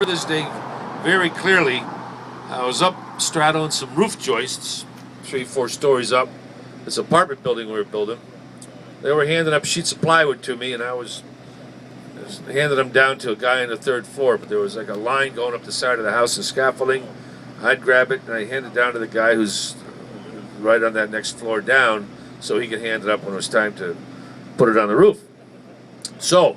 This day very clearly. I was up straddling some roof joists, 3-4 stories up. This apartment building we were building. They were handing up sheets of plywood to me, and I was handing them down to a guy on the 3rd floor. But there was like a line going up the side of the house and scaffolding. I'd grab it and I hand it down to the guy who's right on that next floor down, so he could hand it up when it was time to put it on the roof. So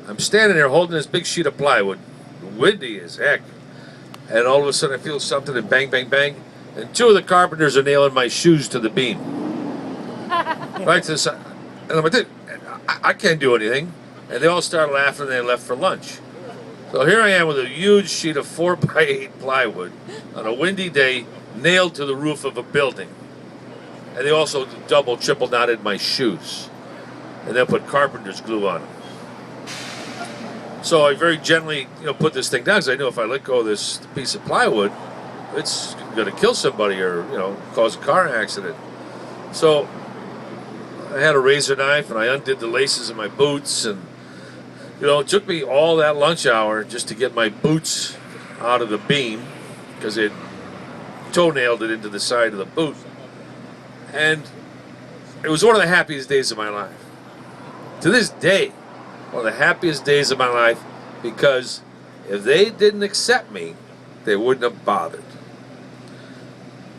I'm standing there holding this big sheet of plywood, windy as heck, and all of a sudden I feel something and bang, bang, bang, and 2 of the carpenters are nailing my shoes to the beam. Right to the side. And I'm like, I can't do anything. And they all started laughing and they left for lunch. So here I am with a huge sheet of 4x8 plywood on a windy day, nailed to the roof of a building. And they also double, triple knotted my shoes. And then put carpenter's glue on them. So I very gently, put this thing down because I knew if I let go of this piece of plywood, it's going to kill somebody or, cause a car accident. So I had a razor knife and I undid the laces of my boots, and it took me all that lunch hour just to get my boots out of the beam because it toenailed it into the side of the boot. And it was one of the happiest days of my life. To this day, one of the happiest days of my life, because if they didn't accept me, they wouldn't have bothered.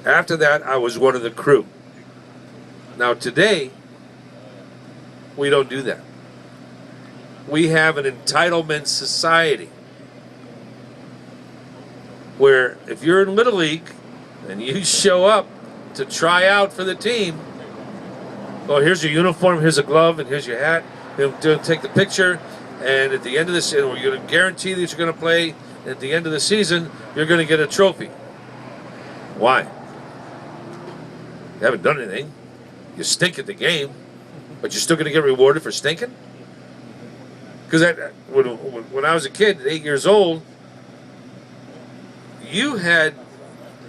After that, I was one of the crew. Now today, we don't do that. We have an entitlement society where if you're in Little League and you show up to try out for the team, well, here's your uniform, here's a glove, and here's your hat. They'll take the picture, and at the end of this, we're going to guarantee that you're going to play. At the end of the season, you're going to get a trophy. Why? You haven't done anything. You stink at the game, but you're still going to get rewarded for stinking? Because when I was a kid, at 8 years old, you had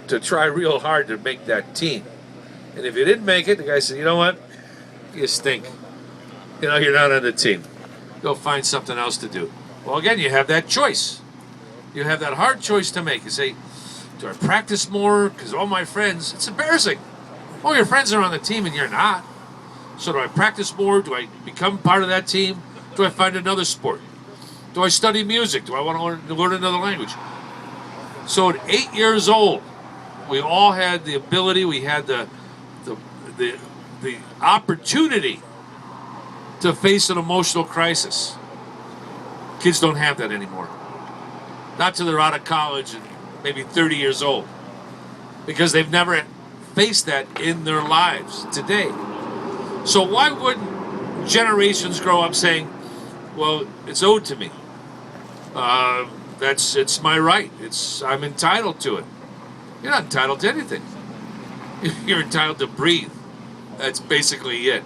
to try real hard to make that team. And if you didn't make it, the guy said, you know what? You stink. You're not on the team. Go find something else to do. Well, again, you have that choice. You have that hard choice to make. You say, do I practice more? Because all my friends, it's embarrassing. All your friends are on the team and you're not. So do I practice more? Do I become part of that team? Do I find another sport? Do I study music? Do I want to learn another language? So at 8 years old, we all had the ability, we had the opportunity to face an emotional crisis. Kids don't have that anymore. Not till they're out of college and maybe 30 years old. Because they've never faced that in their lives today. So why wouldn't generations grow up saying, well, it's owed to me. It's my right. I'm entitled to it. You're not entitled to anything. You're entitled to breathe. That's basically it.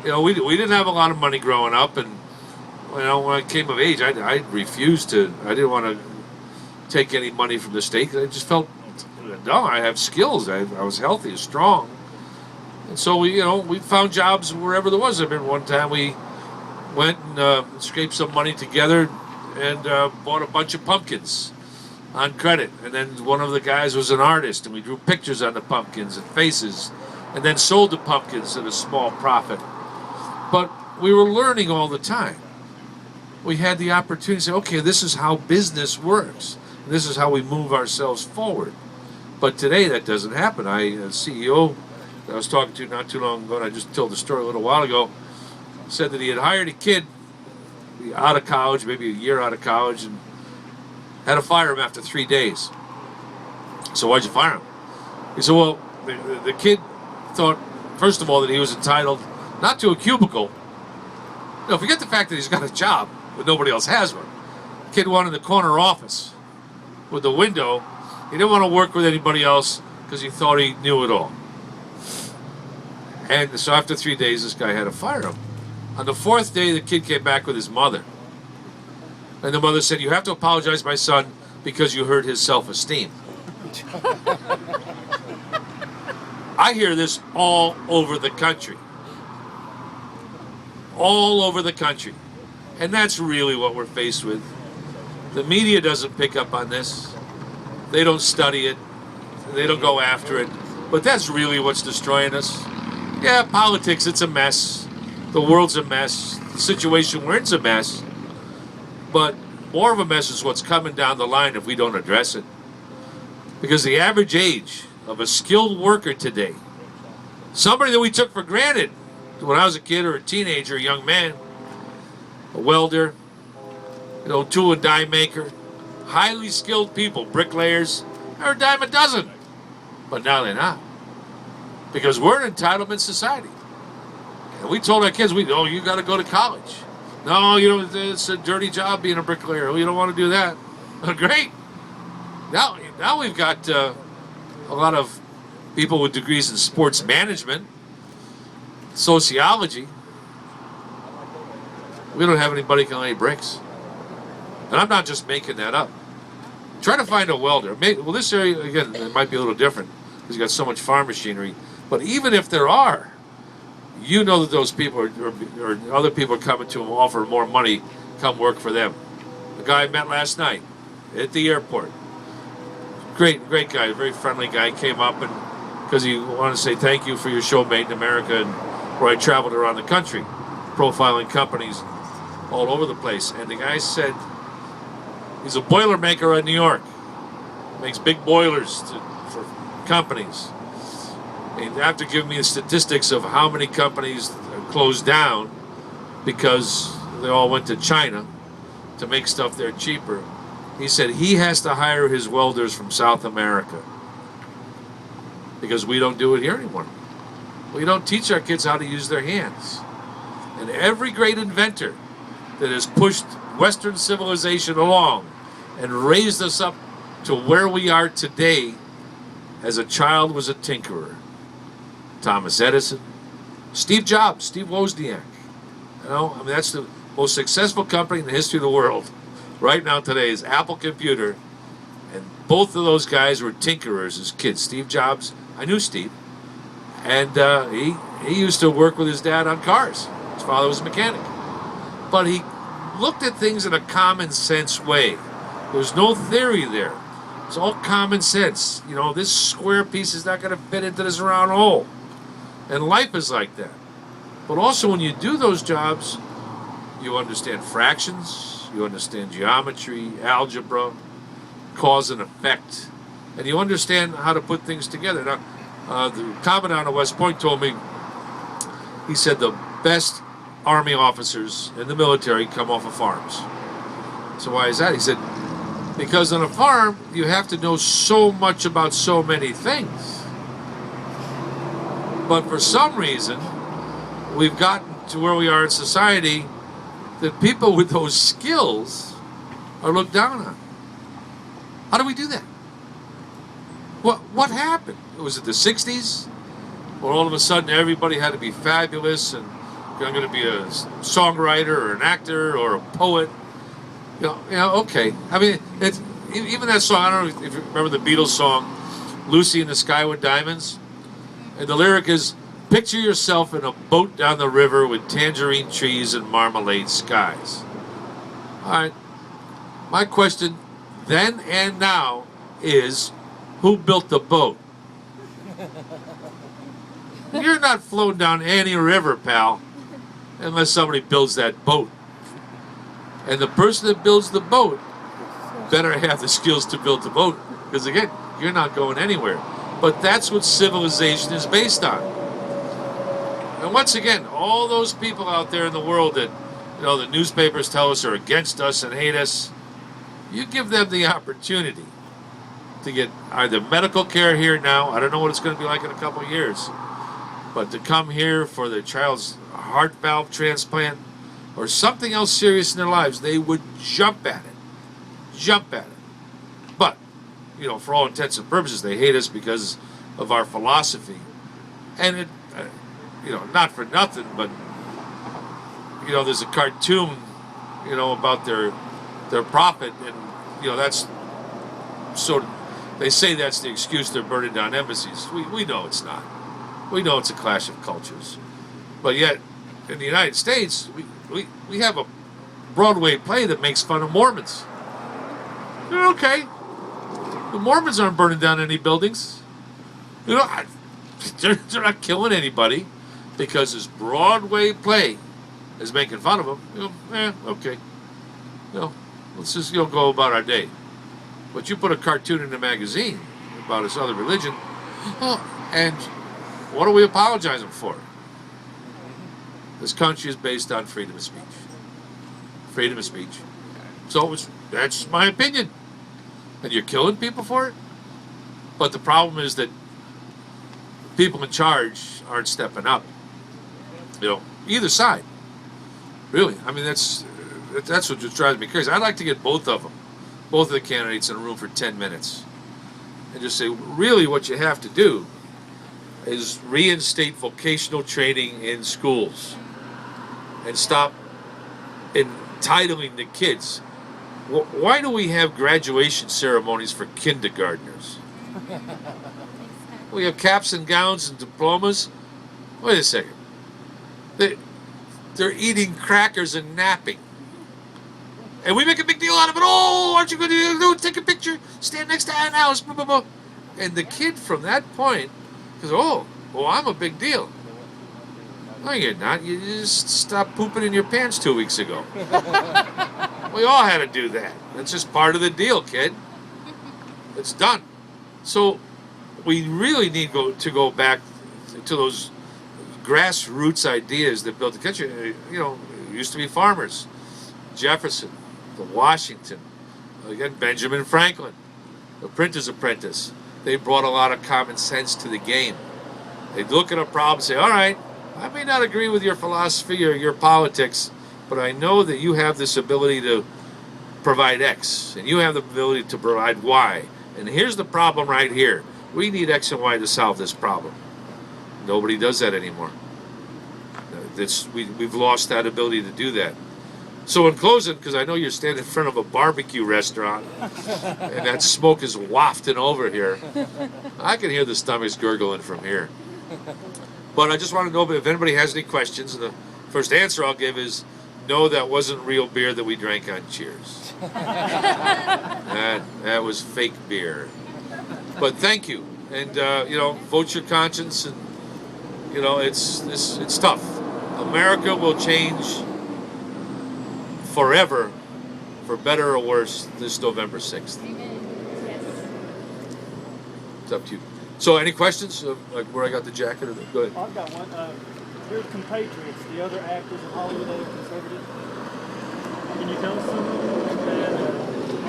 We didn't have a lot of money growing up, and when I came of age, I refused to. I didn't want to take any money from the state because I just felt, no, I have skills. I was healthy, strong, and so we found jobs wherever there was. I remember one time we went and scraped some money together and bought a bunch of pumpkins on credit, and then one of the guys was an artist, and we drew pictures on the pumpkins and faces, and then sold the pumpkins at a small profit. But we were learning all the time. We had the opportunity to say, okay, this is how business works. This is how we move ourselves forward. But today that doesn't happen. A CEO that I was talking to not too long ago, and I just told the story a little while ago, said that he had hired a kid out of college, maybe a year out of college, and had to fire him after 3 days. So why'd you fire him? He said, well, the kid thought, first of all, that he was entitled not to a cubicle. Forget the fact that he's got a job, but nobody else has one. The kid wanted the corner office with the window. He didn't want to work with anybody else because he thought he knew it all. And so after 3 days, this guy had to fire him. On the 4th day, the kid came back with his mother. And the mother said, you have to apologize, my son, because you hurt his self-esteem. I hear this all over the country. All over the country. And that's really what we're faced with. The media doesn't pick up on this. They don't study it. They don't go after it. But that's really what's destroying us. Yeah, politics, it's a mess. The world's a mess. The situation we're in's a mess. But more of a mess is what's coming down the line if we don't address it. Because the average age of a skilled worker today, somebody that we took for granted when I was a kid or a teenager, a young man, a welder, tool and die maker, highly skilled people, bricklayers, they're a dime a dozen. But now they're not. Because we're an entitlement society. And we told our kids, you got to go to college. No, it's a dirty job being a bricklayer. You don't want to do that. Great. Now we've got a lot of people with degrees in sports management, sociology. We don't have anybody who can lay bricks. And I'm not just making that up. Try to find a welder. Well, this area, again, it might be a little different because you've got so much farm machinery. But even if there are, that those people or other people are coming to them, offer more money, come work for them. The guy I met last night at the airport, great guy, very friendly guy, came up and because he wanted to say thank you for your show Made in America, and where I traveled around the country, profiling companies all over the place. And the guy said he's a boiler maker in New York, makes big boilers for companies. And after giving me the statistics of how many companies closed down because they all went to China to make stuff there cheaper, he said he has to hire his welders from South America because we don't do it here anymore. We don't teach our kids how to use their hands. And every great inventor that has pushed Western civilization along and raised us up to where we are today as a child was a tinkerer. Thomas Edison, Steve Jobs, Steve Wozniak. That's the most successful company in the history of the world. Right now today is Apple Computer. And both of those guys were tinkerers as kids. Steve Jobs, I knew Steve. And he used to work with his dad on cars. His father was a mechanic. But he looked at things in a common sense way. There was no theory there. It's all common sense. This square piece is not going to fit into this round hole. And life is like that. But also when you do those jobs, you understand fractions, you understand geometry, algebra, cause and effect, and you understand how to put things together. Now, the commandant of West Point told me, he said the best Army officers in the military come off of farms. So why is that? He said, because on a farm, you have to know so much about so many things. But for some reason, we've gotten to where we are in society that people with those skills are looked down on. How do we do that? What happened? Was it the 60s? Where all of a sudden everybody had to be fabulous and I'm going to be a songwriter or an actor or a poet. Okay. It's even that song, I don't know if you remember the Beatles song, Lucy in the Sky with Diamonds. And the lyric is, picture yourself in a boat down the river with tangerine trees and marmalade skies. All right. My question then and now is, who built the boat? You're not floating down any river, pal, unless somebody builds that boat. And the person that builds the boat better have the skills to build the boat, because again, you're not going anywhere. But that's what civilization is based on. And once again, all those people out there in the world that the newspapers tell us are against us and hate us, you give them the opportunity to get either medical care here now, I don't know what it's going to be like in a couple of years, but to come here for their child's heart valve transplant or something else serious in their lives, they would jump at it. But, for all intents and purposes, they hate us because of our philosophy. And it, not for nothing, but, there's a cartoon, about their prophet, and, that's sort of, they say that's the excuse they're burning down embassies. We know it's not. We know it's a clash of cultures. But yet, in the United States, we have a Broadway play that makes fun of Mormons. They're okay. The Mormons aren't burning down any buildings. You know, they're not killing anybody because this Broadway play is making fun of them. You know, okay. You know, let's just go about our day. But you put a cartoon in a magazine about this other religion, and what are we apologizing for? This country is based on freedom of speech. Freedom of speech. So that's my opinion. And you're killing people for it? But the problem is that people in charge aren't stepping up. You know, either side. Really. I mean, that's what just drives me crazy. I'd like to get both of them, both of the candidates in a room for 10 minutes and just say, really what you have to do is reinstate vocational training in schools and stop entitling the kids. Why do we have graduation ceremonies for kindergartners? We have caps and gowns and diplomas. Wait a second. They're eating crackers and napping. And we make a big deal out of it. Oh, aren't you going to do? Take a picture. Stand next to Ann House. Blah, blah, blah. And the kid from that point goes, oh, I'm a big deal. No, you're not. You just stopped pooping in your pants 2 weeks ago. We all had to do that. That's just part of the deal, kid. It's done. So we really need to go back to those grassroots ideas that built the country. You know, it used to be farmers. Jefferson, the Washington, again, Benjamin Franklin, the printer's apprentice. They brought a lot of common sense to the game. They'd look at a problem and say, all right, I may not agree with your philosophy or your politics, but I know that you have this ability to provide X, and you have the ability to provide Y. And here's the problem right here. We need X and Y to solve this problem. Nobody does that anymore. We've lost that ability to do that. So in closing, because I know you're standing in front of a barbecue restaurant, and that smoke is wafting over here, I can hear the stomachs gurgling from here. But I just want to know if anybody has any questions, and the first answer I'll give is, no, that wasn't real beer that we drank on Cheers. That was fake beer. But thank you, and vote your conscience, and it's tough. America will change forever, for better or worse, this November 6th. It's up to you. So, any questions? Like where I got the jacket? Or go ahead. I've got one. There's compatriots, the other actors in Hollywood that are conservative. Can you tell us some of them that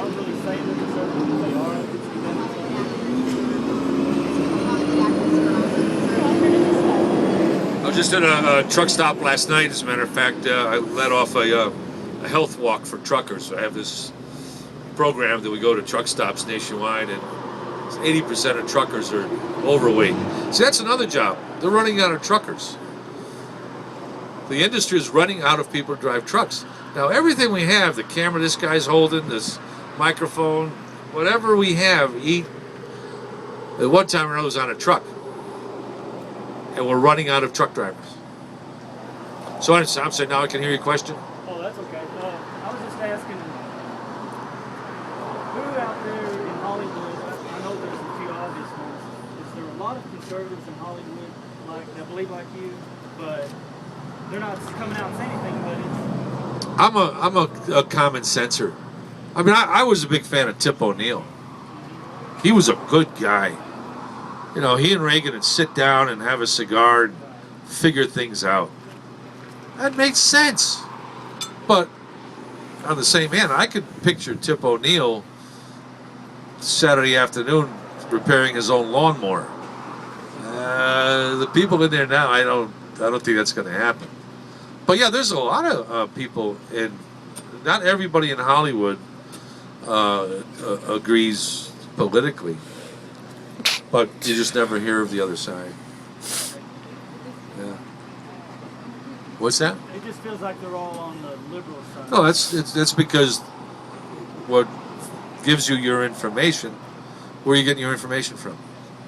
aren't really saying they're conservative, but they are? I was just at a truck stop last night. As a matter of fact, I led off a health walk for truckers. I have this program that we go to truck stops nationwide, and 80% of truckers are overweight. See, that's another job. They're running out of truckers. The industry is running out of people to drive trucks. Now, everything we have, the camera this guy's holding, this microphone, whatever we have, at one time or another was on a truck. And we're running out of truck drivers. So I'm saying now I can hear your question. Oh, that's okay. I was just asking, who out there in Hollywood, I know there's a few obvious ones, is there a lot of conservatives in Hollywood that believe like you, but they're not coming out and saying anything, but it's... I'm a common senser. I mean, I was a big fan of Tip O'Neill. He was a good guy. You know, he and Reagan would sit down and have a cigar and figure things out. That makes sense. But on the same hand, I could picture Tip O'Neill Saturday afternoon repairing his own lawnmower. The people in there now, I don't think that's going to happen. But yeah, there's a lot of people not everybody in Hollywood agrees politically. But you just never hear of the other side. Yeah. What's that? It just feels like they're all on the liberal side. No, that's because what gives you your information, where are you getting your information from?